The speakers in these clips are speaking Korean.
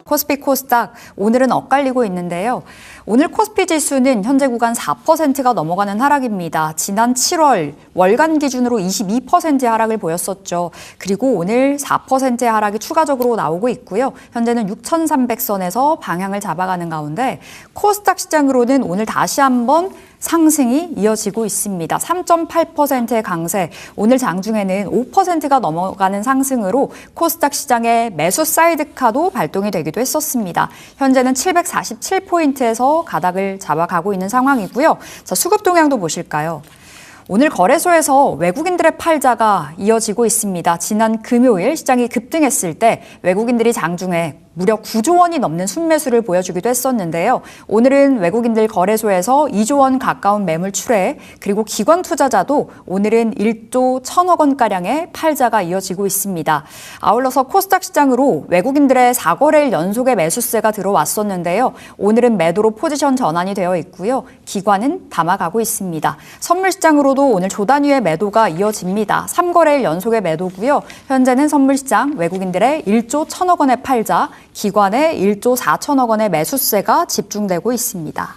코스피 코스닥 오늘은 엇갈리고 있는데요. 오늘 코스피 지수는 현재 구간 4%가 넘어가는 하락입니다. 지난 7월 월간 기준으로 22%의 하락을 보였었죠. 그리고 오늘 4%의 하락이 추가적으로 나오고 있고요. 현재는 6,300선에서 방향을 잡아가는 가운데 코스닥 시장으로는 오늘 다시 한번 상승이 이어지고 있습니다. 3.8%의 강세, 오늘 장중에는 5%가 넘어가는 상승으로 코스닥 시장의 매수 사이드카도 발동이 되기도 했었습니다. 현재는 747포인트에서 가닥을 잡아가고 있는 상황이고요. 자, 수급 동향도 보실까요? 오늘 거래소에서 외국인들의 팔자가 이어지고 있습니다. 지난 금요일 시장이 급등했을 때 외국인들이 장중에 무려 9조 원이 넘는 순매수를 보여주기도 했었는데요. 오늘은 외국인들 거래소에서 2조 원 가까운 매물 출회, 그리고 기관 투자자도 오늘은 1조 1,000억 원가량의 팔자가 이어지고 있습니다. 아울러서 코스닥 시장으로 외국인들의 4거래일 연속의 매수세가 들어왔었는데요. 오늘은 매도로 포지션 전환이 되어 있고요. 기관은 담아가고 있습니다. 선물 시장으로도 오늘 조 단위의 매도가 이어집니다. 3거래일 연속의 매도고요. 현재는 선물 시장 외국인들의 1조 1,000억 원의 팔자, 기관의 1조 4천억 원의 매수세가 집중되고 있습니다.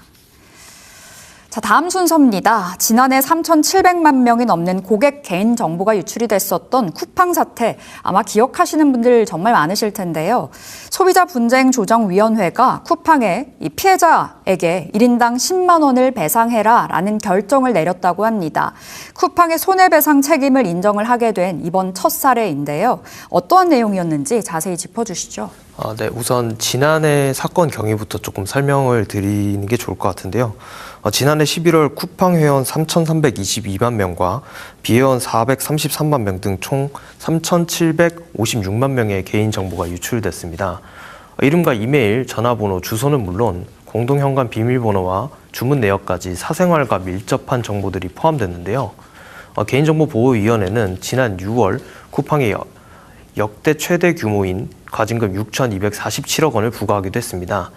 자, 다음 순서입니다. 지난해 3,700만 명이 넘는 고객 개인 정보가 유출이 됐었던 쿠팡 사태, 아마 기억하시는 분들 정말 많으실 텐데요. 소비자 분쟁 조정위원회가 쿠팡에 이 피해자에게 1인당 10만 원을 배상해라라는 결정을 내렸다고 합니다. 쿠팡의 손해배상 책임을 인정을 하게 된 이번 첫 사례인데요. 어떠한 내용이었는지 자세히 짚어주시죠. 네, 우선 지난해 사건 경위부터 조금 설명을 드리는 게 좋을 것 같은데요. 지난해 11월 쿠팡 회원 3,322만 명과 비회원 433만 명 등 총 3,756만 명의 개인정보가 유출됐습니다. 이름과 이메일, 전화번호, 주소는 물론 공동현관 비밀번호와 주문 내역까지 사생활과 밀접한 정보들이 포함됐는데요. 개인정보보호위원회는 지난 6월 쿠팡의 역대 최대 규모인 과징금 6,247억 원을 부과하기도 했습니다.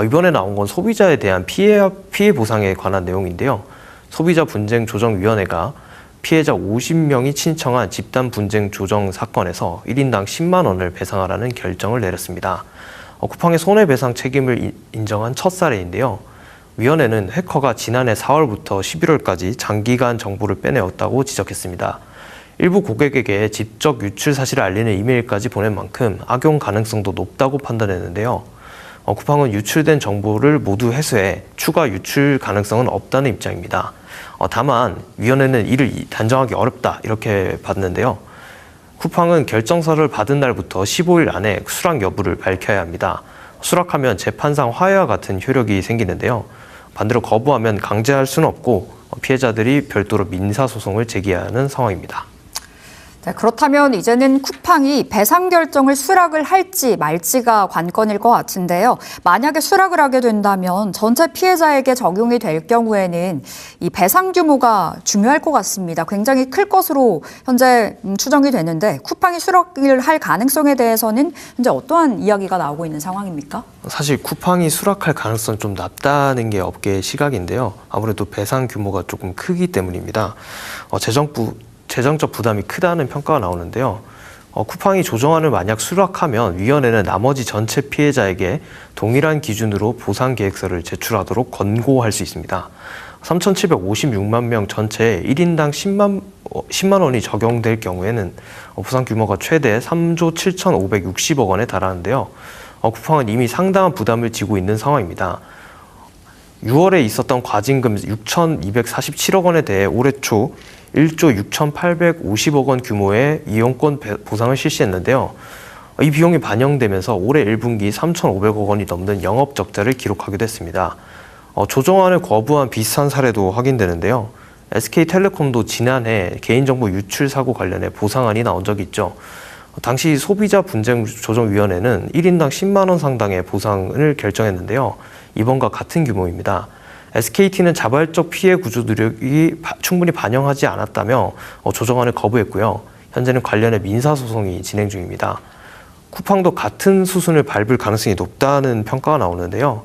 이번에 나온 건 소비자에 대한 피해 보상에 관한 내용인데요. 소비자 분쟁 조정위원회가 피해자 50명이 신청한 집단 분쟁 조정 사건에서 1인당 10만 원을 배상하라는 결정을 내렸습니다. 쿠팡의 손해배상 책임을 인정한 첫 사례인데요. 위원회는 해커가 지난해 4월부터 11월까지 장기간 정보를 빼내었다고 지적했습니다. 일부 고객에게 직접 유출 사실을 알리는 이메일까지 보낸 만큼 악용 가능성도 높다고 판단했는데요. 쿠팡은 유출된 정보를 모두 회수해 추가 유출 가능성은 없다는 입장입니다. 다만 위원회는 이를 단정하기 어렵다 이렇게 봤는데요. 쿠팡은 결정서를 받은 날부터 15일 안에 수락 여부를 밝혀야 합니다. 수락하면 재판상 화해와 같은 효력이 생기는데요. 반대로 거부하면 강제할 수는 없고 피해자들이 별도로 민사소송을 제기해야 하는 상황입니다. 네, 그렇다면 이제는 쿠팡이 배상 결정을 수락을 할지 말지가 관건일 것 같은데요. 만약에 수락을 하게 된다면 전체 피해자에게 적용이 될 경우에는 이 배상 규모가 중요할 것 같습니다. 굉장히 클 것으로 현재 추정이 되는데 쿠팡이 수락을 할 가능성에 대해서는 현재 어떠한 이야기가 나오고 있는 상황입니까? 사실 쿠팡이 수락할 가능성은 좀 낮다는 게 업계의 시각인데요. 아무래도 배상 규모가 조금 크기 때문입니다. 재정적 부담이 크다는 평가가 나오는데요. 쿠팡이 조정안을 만약 수락하면 위원회는 나머지 전체 피해자에게 동일한 기준으로 보상 계획서를 제출하도록 권고할 수 있습니다. 3,756만 명 전체에 1인당 10만 원이 적용될 경우에는 보상 규모가 최대 3조 7,560억 원에 달하는데요. 쿠팡은 이미 상당한 부담을 지고 있는 상황입니다. 6월에 있었던 과징금 6,247억 원에 대해 올해 초 1조 6,850억 원 규모의 이용권 보상을 실시했는데요. 이 비용이 반영되면서 올해 1분기 3,500억 원이 넘는 영업 적자를 기록하기도 했습니다. 조정안을 거부한 비슷한 사례도 확인되는데요. SK텔레콤도 지난해 개인정보 유출 사고 관련해 보상안이 나온 적이 있죠. 당시 소비자 분쟁 조정위원회는 1인당 10만 원 상당의 보상을 결정했는데요. 이번과 같은 규모입니다. SKT는 자발적 피해 구조 노력이 충분히 반영하지 않았다며 조정안을 거부했고요. 현재는 관련해 민사소송이 진행 중입니다. 쿠팡도 같은 수순을 밟을 가능성이 높다는 평가가 나오는데요.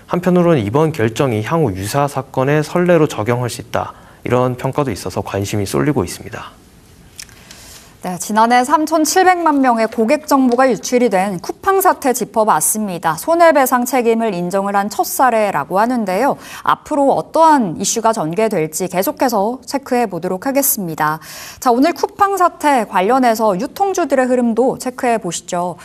한편으로는 이번 결정이 향후 유사 사건의 선례로 적용할 수 있다. 이런 평가도 있어서 관심이 쏠리고 있습니다. 네, 지난해 3,700만 명의 고객 정보가 유출이 된 쿠팡 사태 짚어봤습니다. 손해배상 책임을 인정을 한 첫 사례라고 하는데요. 앞으로 어떠한 이슈가 전개될지 계속해서 체크해 보도록 하겠습니다. 자, 오늘 쿠팡 사태 관련해서 유통주들의 흐름도 체크해 보시죠.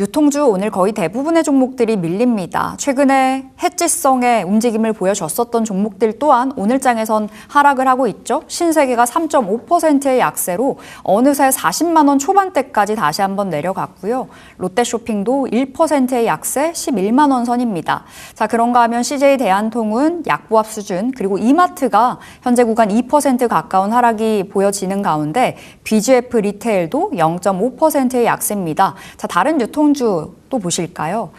유통주 오늘 거의 대부분의 종목들이 밀립니다. 최근에 해지성의 움직임을 보여줬었던 종목들 또한 오늘 장에선 하락을 하고 있죠. 신세계가 3.5%의 약세로 어느새 40만 원 초반대까지 다시 한번 내려갔고요. 롯데쇼핑도 1%의 약세 11만 원 선입니다. 자, 그런가 하면 CJ 대한통운 약보합 수준 그리고 이마트가 현재 구간 2% 가까운 하락이 보여지는 가운데 BGF 리테일도 0.5%의 약세입니다. 자, 다른 유통주 또 보실까요?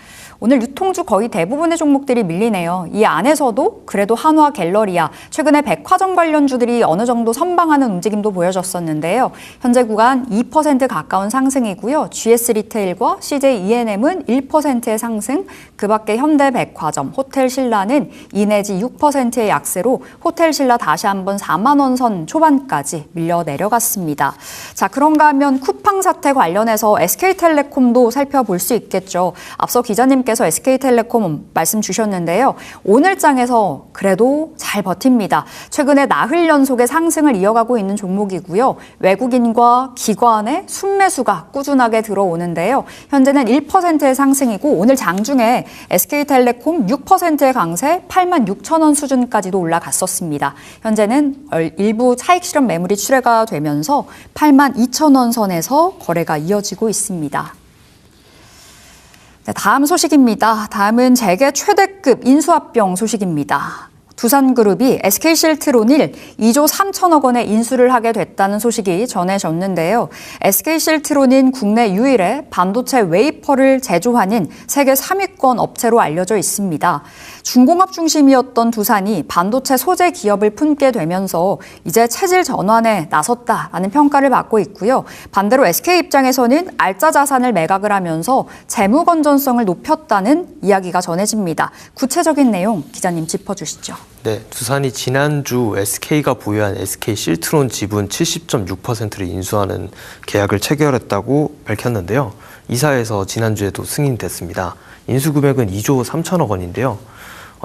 오늘 유통주 거의 대부분의 종목들이 밀리네요. 이 안에서도 그래도 한화 갤러리아, 최근에 백화점 관련주들이 어느 정도 선방하는 움직임도 보여줬었는데요. 현재 구간 2% 가까운 상승이고요. GS 리테일과 CJ E&M은 1%의 상승, 그 밖에 현대백화점, 호텔신라는 2 내지 6%의 약세로 호텔신라 다시 한번 4만 원 선 초반까지 밀려 내려갔습니다. 자, 그런가 하면 쿠팡 사태 관련해서 SK텔레콤도 살펴볼 수 있겠죠. 앞서 기자님께서 SK텔레콤 말씀 주셨는데요. 오늘 장에서 그래도 잘 버팁니다. 최근에 나흘 연속의 상승을 이어가고 있는 종목이고요. 외국인과 기관의 순매수가 꾸준하게 들어오는데요. 현재는 1%의 상승이고 오늘 장중에 SK텔레콤 6%의 강세 8만 6천 원 수준까지도 올라갔었습니다. 현재는 일부 차익 실현 매물이 출회가 되면서 8만 2천 원 선에서 거래가 이어지고 있습니다. 네, 다음 소식입니다. 다음은 재계 최대급 인수합병 소식입니다. 두산그룹이 SK실트론을 2조 3천억 원의 인수를 하게 됐다는 소식이 전해졌는데요. SK실트론은 국내 유일의 반도체 웨이퍼를 제조하는 세계 3위권 업체로 알려져 있습니다. 중공업 중심이었던 두산이 반도체 소재 기업을 품게 되면서 이제 체질 전환에 나섰다라는 평가를 받고 있고요. 반대로 SK 입장에서는 알짜 자산을 매각을 하면서 재무 건전성을 높였다는 이야기가 전해집니다. 구체적인 내용 기자님 짚어주시죠. 네, 두산이 지난주 SK가 보유한 SK실트론 지분 70.6%를 인수하는 계약을 체결했다고 밝혔는데요. 이사에서 지난주에도 승인됐습니다. 인수 금액은 2조 3천억 원인데요.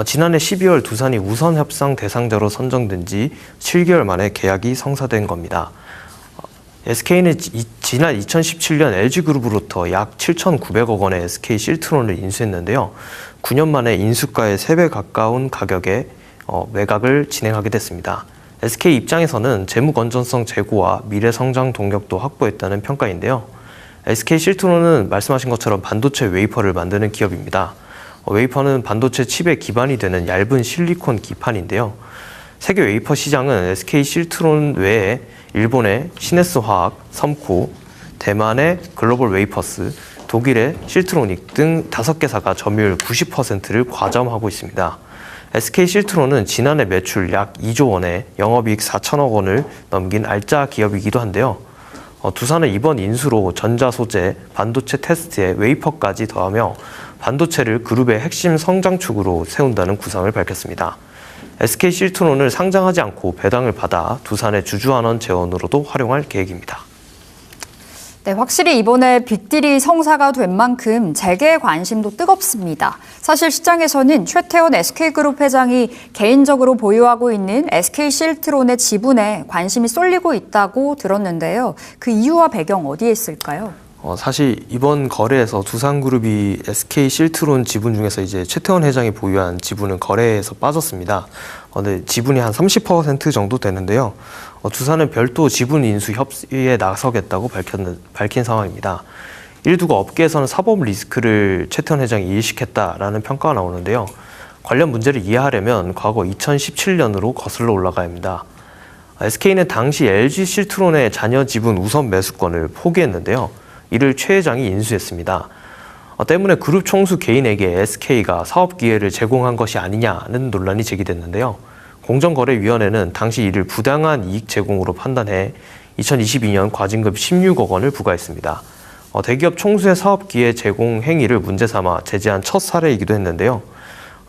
지난해 12월 두산이 우선 협상 대상자로 선정된 지 7개월 만에 계약이 성사된 겁니다. SK는 지난 2017년 LG그룹으로부터 약 7,900억 원의 SK실트론을 인수했는데요. 9년 만에 인수가의 3배 가까운 가격에 매각을 진행하게 됐습니다. SK 입장에서는 재무 건전성 제고와 미래 성장 동력도 확보했다는 평가인데요. SK실트론은 말씀하신 것처럼 반도체 웨이퍼를 만드는 기업입니다. 웨이퍼는 반도체 칩의 기반이 되는 얇은 실리콘 기판인데요. 세계 웨이퍼 시장은 SK실트론 외에 일본의 시네스화학, 섬코, 대만의 글로벌 웨이퍼스, 독일의 실트로닉 등 5개사가 점유율 90%를 과점하고 있습니다. SK실트론은 지난해 매출 약 2조 원에 영업이익 4천억 원을 넘긴 알짜 기업이기도 한데요. 두산은 이번 인수로 전자소재, 반도체 테스트에 웨이퍼까지 더하며 반도체를 그룹의 핵심 성장축으로 세운다는 구상을 밝혔습니다. SK실트론을 상장하지 않고 배당을 받아 두산의 주주환원 재원으로도 활용할 계획입니다. 네, 확실히 이번에 빅딜이 성사가 된 만큼 재계의 관심도 뜨겁습니다. 사실 시장에서는 최태원 SK그룹 회장이 개인적으로 보유하고 있는 SK실트론의 지분에 관심이 쏠리고 있다고 들었는데요. 그 이유와 배경 어디에 있을까요? 사실 이번 거래에서 두산그룹이 SK실트론 지분 중에서 이제 최태원 회장이 보유한 지분은 거래에서 빠졌습니다. 근데 지분이 한 30% 정도 되는데요. 두산은 별도 지분 인수 협의에 나서겠다고 밝힌 상황입니다. 일두가 업계에서는 사법 리스크를 최태원 회장이 인식했다라는 평가가 나오는데요. 관련 문제를 이해하려면 과거 2017년으로 거슬러 올라가야 합니다. SK는 당시 LG실트론의 잔여 지분 우선 매수권을 포기했는데요. 이를 최 회장이 인수했습니다. 때문에 그룹 총수 개인에게 SK가 사업 기회를 제공한 것이 아니냐는 논란이 제기됐는데요. 공정거래위원회는 당시 이를 부당한 이익 제공으로 판단해 2022년 과징금 16억 원을 부과했습니다. 대기업 총수의 사업 기회 제공 행위를 문제 삼아 제재한 첫 사례이기도 했는데요.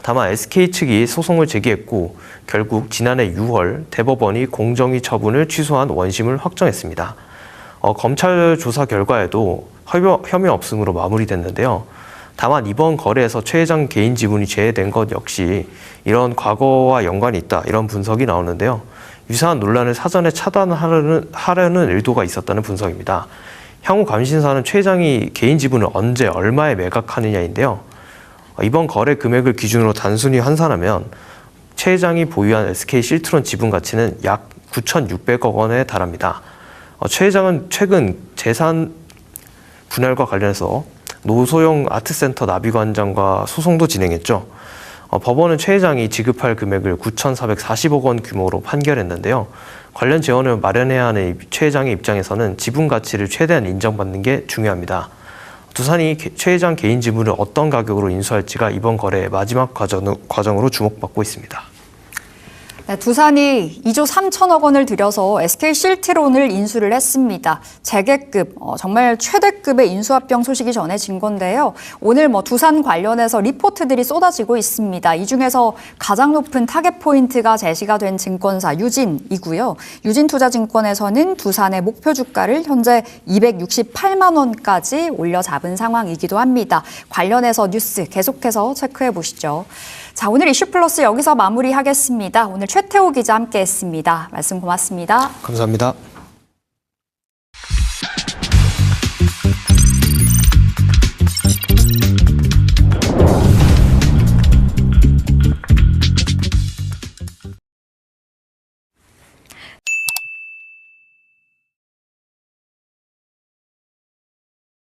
다만 SK 측이 소송을 제기했고 결국 지난해 6월 대법원이 공정위 처분을 취소한 원심을 확정했습니다. 검찰 조사 결과에도 혐의 없음으로 마무리됐는데요. 다만 이번 거래에서 최 회장 개인 지분이 제외된 것 역시 이런 과거와 연관이 있다, 이런 분석이 나오는데요. 유사한 논란을 사전에 차단하려는 의도가 있었다는 분석입니다. 향후 감신사는 최 회장이 개인 지분을 언제 얼마에 매각하느냐인데요. 이번 거래 금액을 기준으로 단순히 환산하면 최 회장이 보유한 SK 실트론 지분 가치는 약 9,600억 원에 달합니다. 최 회장은 최근 재산 분할과 관련해서 노소영 아트센터 나비관장과 소송도 진행했죠. 법원은 최 회장이 지급할 금액을 9,440억 원 규모로 판결했는데요. 관련 재원을 마련해야 하는 최 회장의 입장에서는 지분 가치를 최대한 인정받는 게 중요합니다. 두산이 최 회장 개인 지분을 어떤 가격으로 인수할지가 이번 거래의 마지막 과정으로 주목받고 있습니다. 네, 두산이 2조 3천억 원을 들여서 SK 실트론을 인수를 했습니다. 재계급, 정말 최대급의 인수합병 소식이 전해진 건데요. 오늘 두산 관련해서 리포트들이 쏟아지고 있습니다. 이 중에서 가장 높은 타겟 포인트가 제시가 된 증권사 유진이고요. 유진투자증권에서는 두산의 목표 주가를 현재 268만 원까지 올려 잡은 상황이기도 합니다. 관련해서 뉴스 계속해서 체크해 보시죠. 자, 오늘 이슈플러스 여기서 마무리하겠습니다. 오늘 최태호 기자 함께했습니다. 말씀 고맙습니다. 감사합니다.